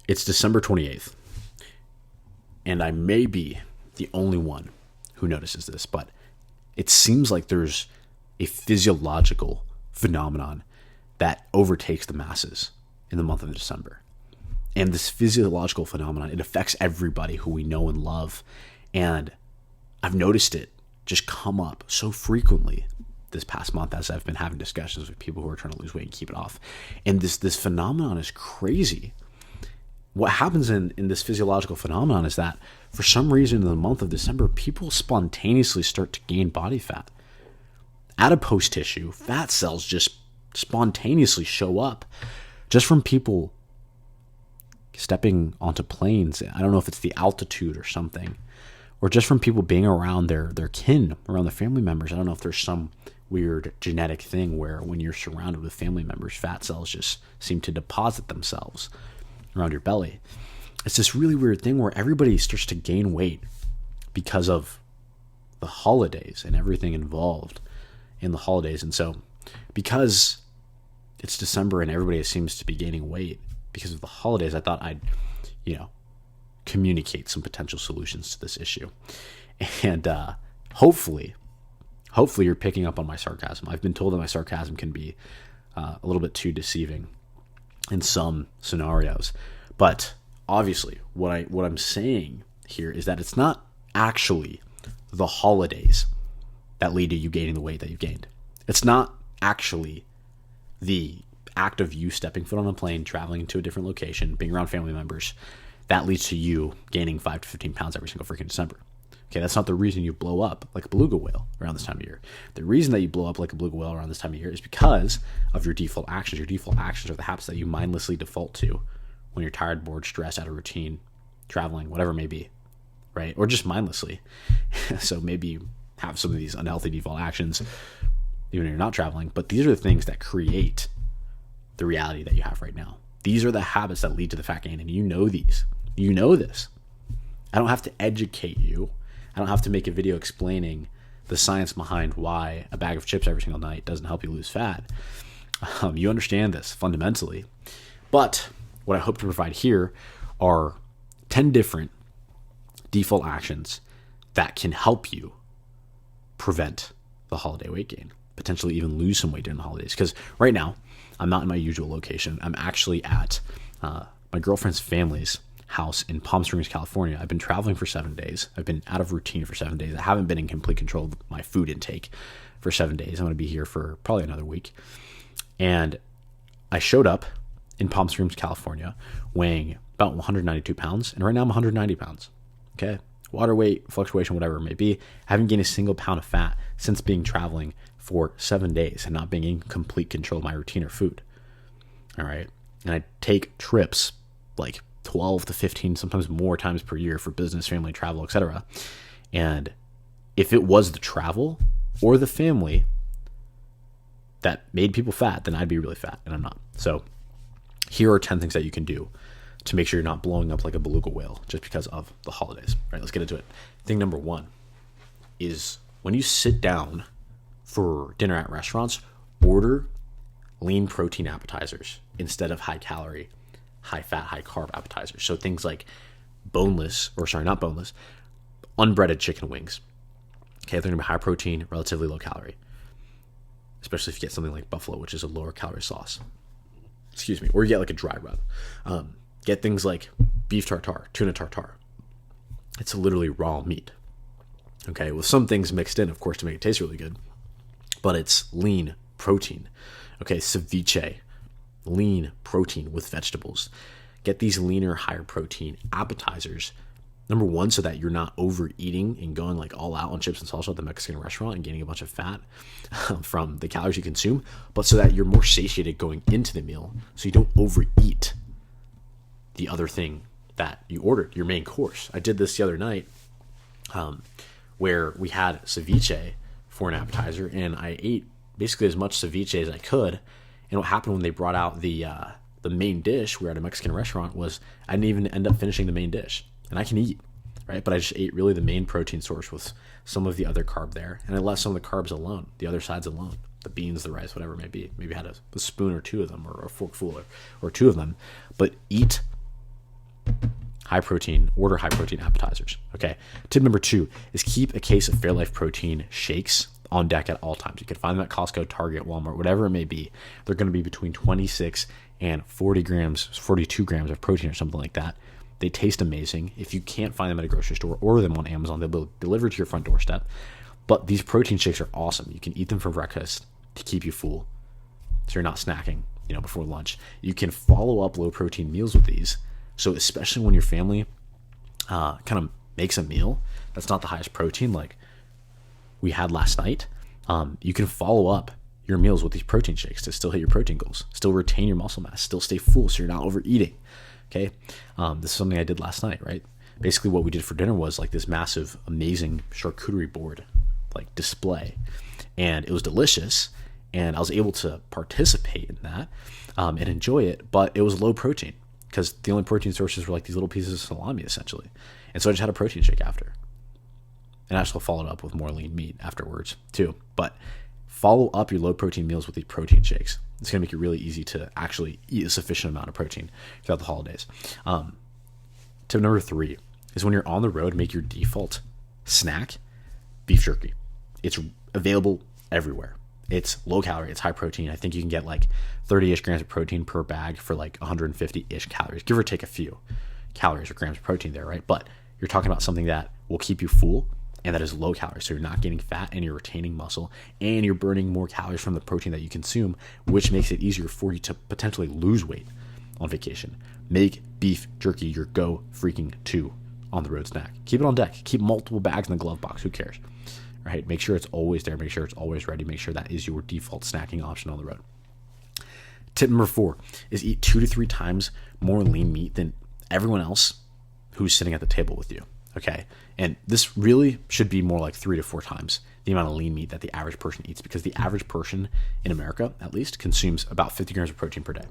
It's December 28th, and I may be the only one who notices this, but it seems like there's a physiological phenomenon that overtakes the masses in the month of December. And this physiological phenomenon, it affects everybody who we know and love. And I've noticed it just come up so frequently this past month as I've been having discussions with people who are trying to lose weight and keep it off. And this phenomenon is crazy. What happens in this physiological phenomenon is that for some reason in the month of December, people spontaneously start to gain body fat. Adipose tissue, fat cells just spontaneously show up just from people stepping onto planes. I don't know if it's the altitude or something, or just from people being around their kin, around their family members. I don't know if there's some weird genetic thing where when you're surrounded with family members, fat cells just seem to deposit themselves around your belly. It's this really weird thing where everybody starts to gain weight because of the holidays and everything involved in the holidays. And so because it's December and everybody seems to be gaining weight because of the holidays, I thought I'd, communicate some potential solutions to this issue. And hopefully you're picking up on my sarcasm. I've been told that my sarcasm can be a little bit too deceiving in some scenarios. But obviously, what I'm saying here is that it's not actually the holidays that lead to you gaining the weight that you've gained. It's not actually the act of you stepping foot on a plane, traveling into a different location, being around family members, that leads to you gaining 5 to 15 pounds every single freaking December. Okay, that's not the reason you blow up like a beluga whale around this time of year. The reason that you blow up like a beluga whale around this time of year is because of your default actions. Your default actions are the habits that you mindlessly default to when you're tired, bored, stressed, out of routine, traveling, whatever it may be, right? Or just mindlessly. So maybe you have some of these unhealthy default actions even when you're not traveling, but these are the things that create the reality that you have right now. These are the habits that lead to the fat gain, and you know these. You know this. I don't have to educate you. I don't have to make a video explaining the science behind why a bag of chips every single night doesn't help you lose fat. You understand this fundamentally. But what I hope to provide here are 10 different default actions that can help you prevent the holiday weight gain, potentially even lose some weight during the holidays. Because right now, I'm not in my usual location. I'm actually at my girlfriend's family's house in Palm Springs, California. I've been traveling for 7 days. I've been out of routine for 7 days. I haven't been in complete control of my food intake for 7 days. I'm going to be here for probably another week. And I showed up in Palm Springs, California, weighing about 192 pounds. And right now I'm 190 pounds. Okay. Water weight, fluctuation, whatever it may be. I haven't gained a single pound of fat since being traveling for 7 days and not being in complete control of my routine or food. All right. And I take trips like 12 to 15, sometimes more times per year for business, family, travel, etc. And if it was the travel or the family that made people fat, then I'd be really fat, and I'm not. So here are 10 things that you can do to make sure you're not blowing up like a beluga whale just because of the holidays. All right, let's get into it. Thing number 1 is when you sit down for dinner at restaurants, order lean protein appetizers instead of high calorie, high fat, high carb appetizers. So things like not boneless, unbreaded chicken wings. Okay, they're going to be high protein, relatively low calorie. Especially if you get something like buffalo, which is a lower calorie sauce. Excuse me. Or you get like a dry rub. Get things like beef tartare, tuna tartare. It's literally raw meat. Okay, with some things mixed in, of course, to make it taste really good. But it's lean protein. Okay, ceviche, lean protein with vegetables. Get these leaner, higher protein appetizers. Number 1, so that you're not overeating and going like all out on chips and salsa at the Mexican restaurant and gaining a bunch of fat from the calories you consume, but so that you're more satiated going into the meal, so you don't overeat the other thing that you ordered, your main course. I did this the other night where we had ceviche for an appetizer, and I ate basically as much ceviche as I could. And what happened when they brought out the main dish, we were at a Mexican restaurant, was I didn't even end up finishing the main dish. And I can eat, right? But I just ate really the main protein source with some of the other carb there. And I left some of the carbs alone, the other sides alone, the beans, the rice, whatever it may be. Maybe I had a spoon or two of them, or a forkful or two of them. But eat order high protein appetizers. Okay. Tip number 2 is keep a case of Fairlife protein shakes on deck at all times. You can find them at Costco, Target, Walmart, whatever it may be. They're going to be between 26 and 42 grams of protein or something like that. They taste amazing. If you can't find them at a grocery store, order them on Amazon. They'll be delivered to your front doorstep. But these protein shakes are awesome. You can eat them for breakfast to keep you full, so you're not snacking, before lunch. You can follow up low protein meals with these. So especially when your family kind of makes a meal that's not the highest protein, like we had last night, you can follow up your meals with these protein shakes to still hit your protein goals, still retain your muscle mass, still stay full so you're not overeating. Okay. This is something I did last night, right? Basically what we did for dinner was like this massive, amazing charcuterie board, like display, and it was delicious. And I was able to participate in that and enjoy it, but it was low protein because the only protein sources were like these little pieces of salami essentially. And so I just had a protein shake after. And I also followed up with more lean meat afterwards too. But follow up your low protein meals with these protein shakes. It's going to make it really easy to actually eat a sufficient amount of protein throughout the holidays. Tip number 3 is when you're on the road, make your default snack beef jerky. It's available everywhere. It's low calorie, it's high protein. I think you can get like 30-ish grams of protein per bag for like 150-ish calories, give or take a few calories or grams of protein there, right? But you're talking about something that will keep you full and that is low calorie. So you're not getting fat and you're retaining muscle and you're burning more calories from the protein that you consume, which makes it easier for you to potentially lose weight on vacation. Make beef jerky your go freaking to on the road snack. Keep it on deck. Keep multiple bags in the glove box. Who cares? Right? Make sure it's always there. Make sure it's always ready. Make sure that is your default snacking option on the road. Tip number 4 is eat 2 to 3 times more lean meat than everyone else who's sitting at the table with you. Okay. And this really should be more like 3 to 4 times the amount of lean meat that the average person eats, because the average person in America, at least, consumes about 50 grams of protein per day.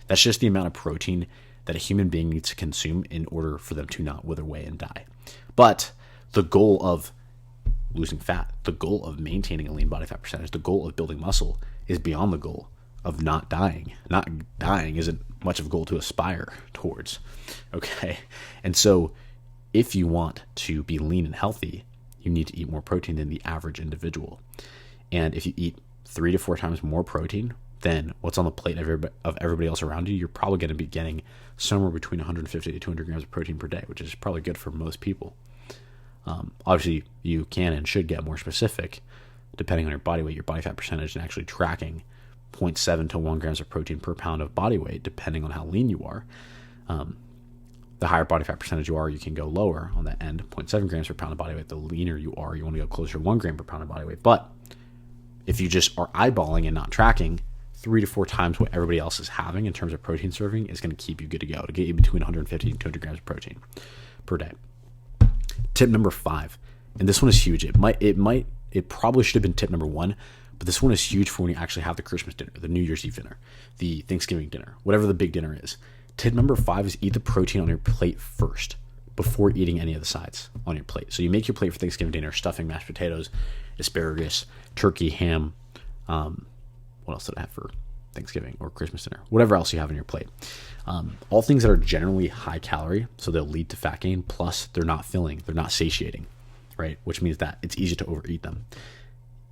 That's just the amount of protein that a human being needs to consume in order for them to not wither away and die. But the goal of losing fat, the goal of maintaining a lean body fat percentage, the goal of building muscle is beyond the goal of not dying. Not dying isn't much of a goal to aspire towards. Okay. And so if you want to be lean and healthy, you need to eat more protein than the average individual. And if you eat 3 to 4 times more protein than what's on the plate of everybody else around you, you're probably going to be getting somewhere between 150 to 200 grams of protein per day, which is probably good for most people. Obviously, you can and should get more specific depending on your body weight, your body fat percentage, and actually tracking 0.7 to 1 grams of protein per pound of body weight, depending on how lean you are. The higher body fat percentage you are, you can go lower on that end, 0.7 grams per pound of body weight. The leaner you are, you want to go closer to 1 gram per pound of body weight. But if you just are eyeballing and not tracking, 3 to 4 times what everybody else is having in terms of protein serving is going to keep you good to go, to get you between 150 and 200 grams of protein per day. Tip number 5, and this one is huge. It probably should have been tip number 1, but this one is huge for when you actually have the Christmas dinner, the New Year's Eve dinner, the Thanksgiving dinner, whatever the big dinner is. Tip number 5 is eat the protein on your plate first before eating any of the sides on your plate. So you make your plate for Thanksgiving dinner: stuffing, mashed potatoes, asparagus, turkey, ham. What else did I have for Thanksgiving or Christmas dinner? Whatever else you have on your plate. All things that are generally high calorie, so they'll lead to fat gain, plus they're not filling, they're not satiating, right? Which means that it's easy to overeat them.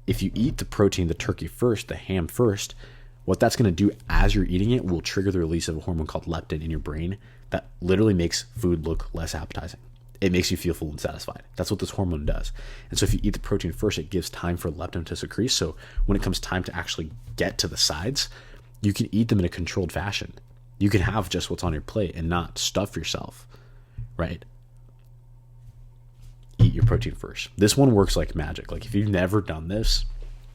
If you eat the protein, the turkey first, the ham first, what that's going to do as you're eating it will trigger the release of a hormone called leptin in your brain that literally makes food look less appetizing. It makes you feel full and satisfied. That's what this hormone does. And so if you eat the protein first, it gives time for leptin to secrete. So when it comes time to actually get to the sides, you can eat them in a controlled fashion. You can have just what's on your plate and not stuff yourself, right? Eat your protein first. This one works like magic. Like if you've never done this,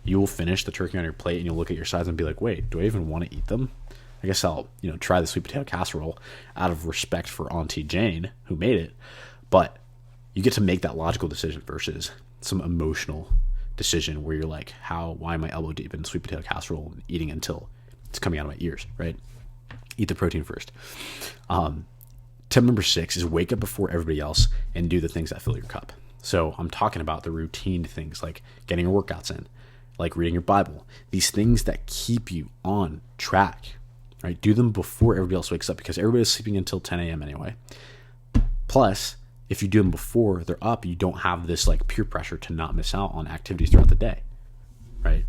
you will finish the turkey on your plate and you'll look at your sides and be like, wait, do I even want to eat them? I guess I'll, try the sweet potato casserole out of respect for Auntie Jane who made it. But you get to make that logical decision versus some emotional decision where you're like, why am I elbow deep in sweet potato casserole and eating until it's coming out of my ears, right? Eat the protein first. Tip number 6 is wake up before everybody else and do the things that fill your cup. So I'm talking about the routine things like getting your workouts in, like reading your Bible, these things that keep you on track, right? Do them before everybody else wakes up because everybody's sleeping until 10 a.m. anyway. Plus, if you do them before they're up, you don't have this like peer pressure to not miss out on activities throughout the day, right?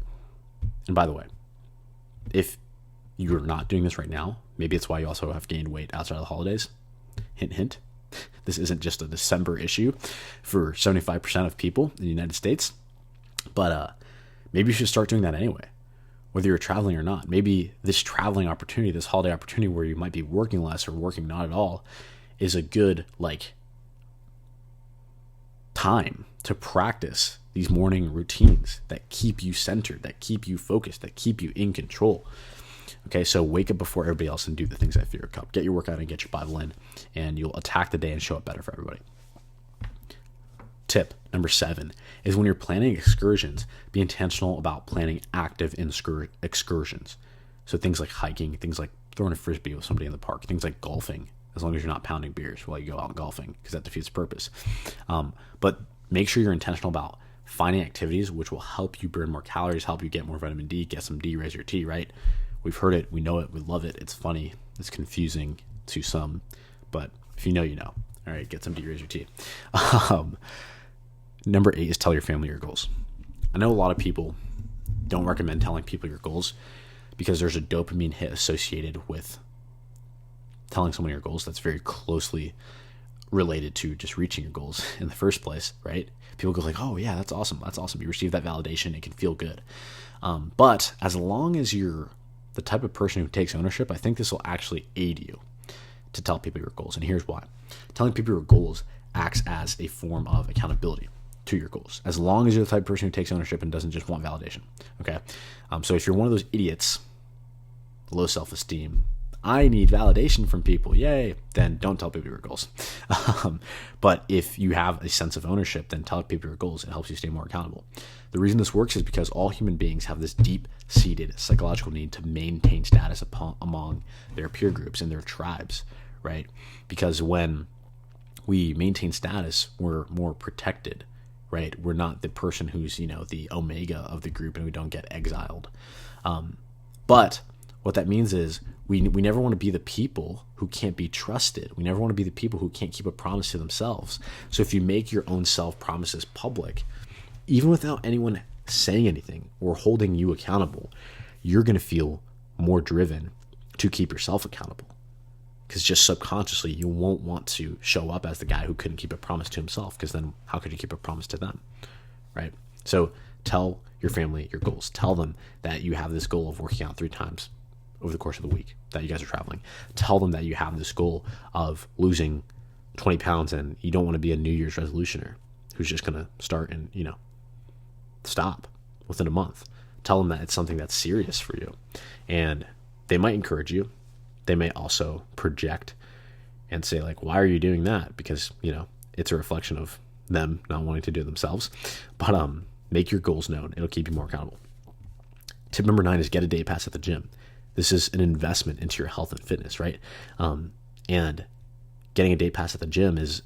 And by the way, if you're not doing this right now, maybe it's why you also have gained weight outside of the holidays. Hint, hint. This isn't just a December issue for 75% of people in the United States, but maybe you should start doing that anyway, whether you're traveling or not. Maybe this traveling opportunity, this holiday opportunity where you might be working less or working not at all, is a good like time to practice these morning routines that keep you centered, that keep you focused, that keep you in control. Okay, so wake up before everybody else and do the things that fill your cup. Get your workout and get your Bible in, and you'll attack the day and show up better for everybody. Tip number 7 is when you're planning excursions, be intentional about planning active excursions. So things like hiking, things like throwing a frisbee with somebody in the park, things like golfing, as long as you're not pounding beers while you go out golfing, because that defeats the purpose. But make sure you're intentional about finding activities which will help you burn more calories, help you get more vitamin D, get some D, raise your T, right? We've heard it, we know it, we love it, it's funny, it's confusing to some, but if you know, you know. All right, get some D, raise your T. Number 8 is tell your family your goals. I know a lot of people don't recommend telling people your goals because there's a dopamine hit associated with telling someone your goals that's very closely related to just reaching your goals in the first place, right? People go like, oh yeah, that's awesome. You receive that validation. It can feel good. But as long as you're the type of person who takes ownership, I think this will actually aid you to tell people your goals. And here's why. Telling people your goals acts as a form of accountability to your goals, as long as you're the type of person who takes ownership and doesn't just want validation. Okay. So if you're one of those idiots, low self-esteem, I need validation from people, yay, then don't tell people your goals. But if you have a sense of ownership, then tell people your goals. It helps you stay more accountable. The reason this works is because all human beings have this deep-seated psychological need to maintain status among their peer groups and their tribes, right? Because when we maintain status, we're more protected, right? We're not the person who's, the omega of the group and we don't get exiled. But what that means is we never want to be the people who can't be trusted. We never want to be the people who can't keep a promise to themselves. So if you make your own self-promises public, even without anyone saying anything or holding you accountable, you're going to feel more driven to keep yourself accountable. Because just subconsciously, you won't want to show up as the guy who couldn't keep a promise to himself, because then how could you keep a promise to them, right? So tell your family your goals. Tell them that you have this goal of working out 3 times over the course of the week that you guys are traveling. Tell them that you have this goal of losing 20 pounds and you don't want to be a New Year's resolutioner who's just going to start and, stop within a month. Tell them that it's something that's serious for you. And they might encourage you. They may also project and say like, why are you doing that? Because, it's a reflection of them not wanting to do it themselves. But make your goals known. It'll keep you more accountable. Tip number 9 is get a day pass at the gym. This is an investment into your health and fitness, right? And getting a day pass at the gym is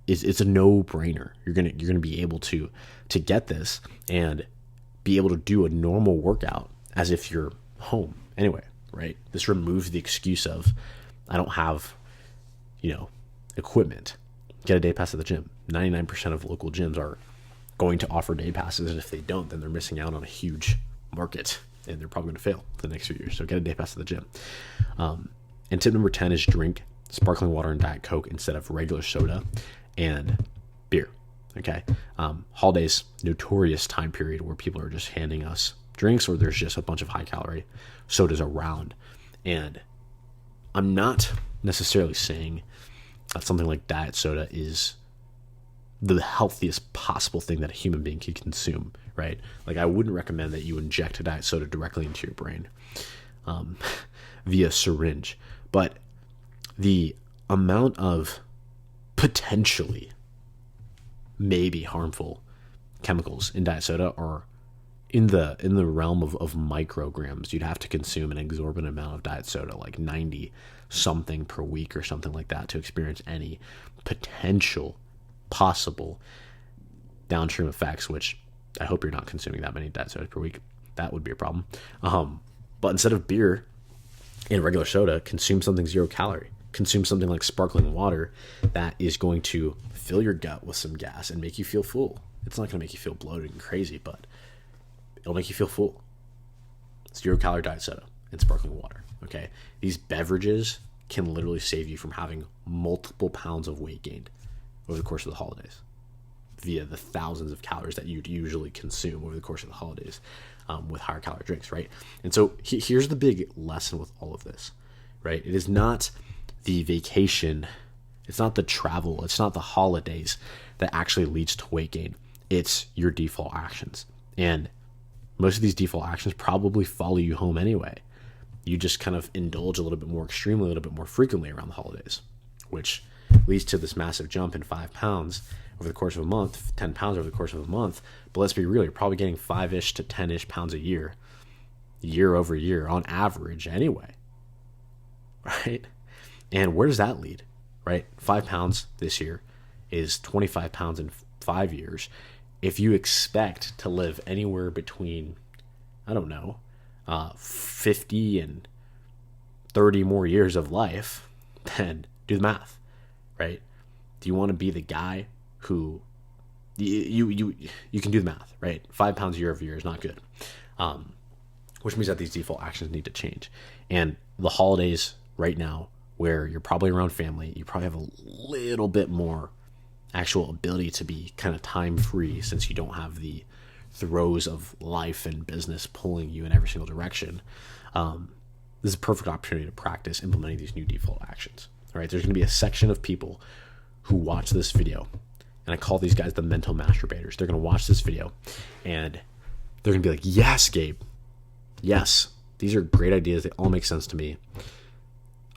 it's a no-brainer. You're gonna be able to get this and be able to do a normal workout as if you're home anyway, right? This removes the excuse of I don't have, equipment. Get a day pass at the gym. 99% of local gyms are going to offer day passes, and if they don't, then they're missing out on a huge market, and they're probably going to fail the next few years. So get a day pass at the gym. And tip number 10 is drink sparkling water and Diet Coke instead of regular soda and beer. Okay. Holidays, notorious time period where people are just handing us drinks, or there's just a bunch of high calorie sodas around. And I'm not necessarily saying that something like diet soda is the healthiest possible thing that a human being can consume, right? Like I wouldn't recommend that you inject a diet soda directly into your brain via syringe, but the amount of potentially maybe harmful chemicals in diet soda are in the realm of micrograms. You'd have to consume an exorbitant amount of diet soda, like 90 something per week or something like that, to experience any potential possible downstream effects, which I hope you're not consuming that many diet sodas per week. That would be a problem. But instead of beer and regular soda, consume something 0 calorie. consume something like sparkling water that is going to fill your gut with some gas and make you feel full. It's not going to make you feel bloated and crazy, but it'll make you feel full. 0-calorie diet soda and sparkling water, okay? These beverages can literally save you from having multiple pounds of weight gained over the course of the holidays via the thousands of calories that you'd usually consume over the course of the holidays with higher calorie drinks, right? And so here's the big lesson with all of this, right? It is not the vacation, it's not the travel, it's not the holidays that actually leads to weight gain. It's your default actions. And most of these default actions probably follow you home anyway. You just kind of indulge a little bit more extremely, a little bit more frequently around the holidays, which leads to this massive jump in 5 pounds over the course of a month, 10 pounds over the course of a month. But let's be real, you're probably getting 5-ish to 10-ish pounds a year over year on average anyway, right? And where does that lead, right? 5 pounds this year is 25 pounds in 5 years. If you expect to live anywhere between, 50 and 30 more years of life, then do the math, right? Do you want to be the guy who you can do the math, right? 5 pounds year over year is not good, which means that these default actions need to change. And the holidays right now, where you're probably around family, you probably have a little bit more actual ability to be kind of time free, since you don't have the throes of life and business pulling you in every single direction. This is a perfect opportunity to practice implementing these new default actions. All right, there's going to be a section of people who watch this video, and I call these guys the mental masturbators. They're going to watch this video and they're going to be like, yes, Gabe, yes, these are great ideas. They all make sense to me.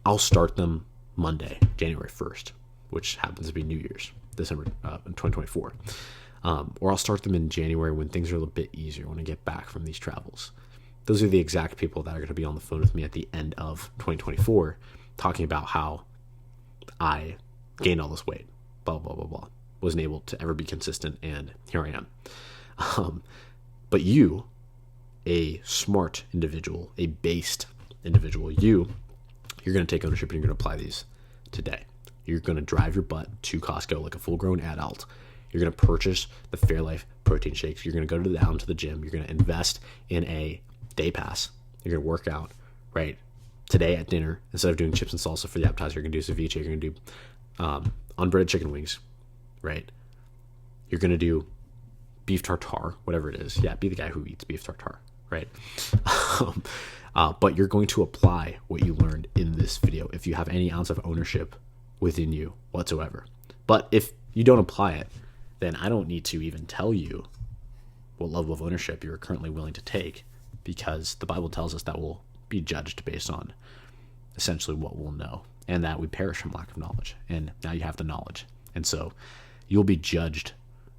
I'll start them Monday, January 1st, which happens to be New Year's, December 2024. Or I'll start them in January when things are a little bit easier, when I get back from these travels. Those are the exact people that are going to be on the phone with me at the end of 2024 talking about how I gained all this weight, blah, blah, blah, blah. Wasn't able to ever be consistent, and here I am. But you, a smart individual, a based individual, you're going to take ownership and you're going to apply these today. You're going to drive your butt to Costco like a full-grown adult. You're going to purchase the Fairlife protein shakes. You're going to go down to the gym. You're going to invest in a day pass. You're going to work out, right? Today at dinner, instead of doing chips and salsa for the appetizer, you're going to do ceviche. You're going to do unbreaded chicken wings, right? You're going to do beef tartare, whatever it is. Yeah, be the guy who eats beef tartare, right? But you're going to apply what you learned in this video if you have any ounce of ownership within you whatsoever. But if you don't apply it, then I don't need to even tell you what level of ownership you're currently willing to take, because the Bible tells us that we'll be judged based on essentially what we'll know, and that we perish from lack of knowledge. And now you have the knowledge. And so you'll be judged.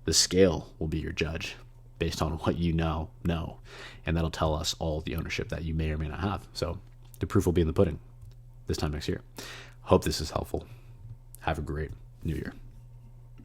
The scale will be your judge based on what you know, and that'll tell us all the ownership that you may or may not have. So the proof will be in the pudding this time next year. Hope this is helpful. Have a great New Year.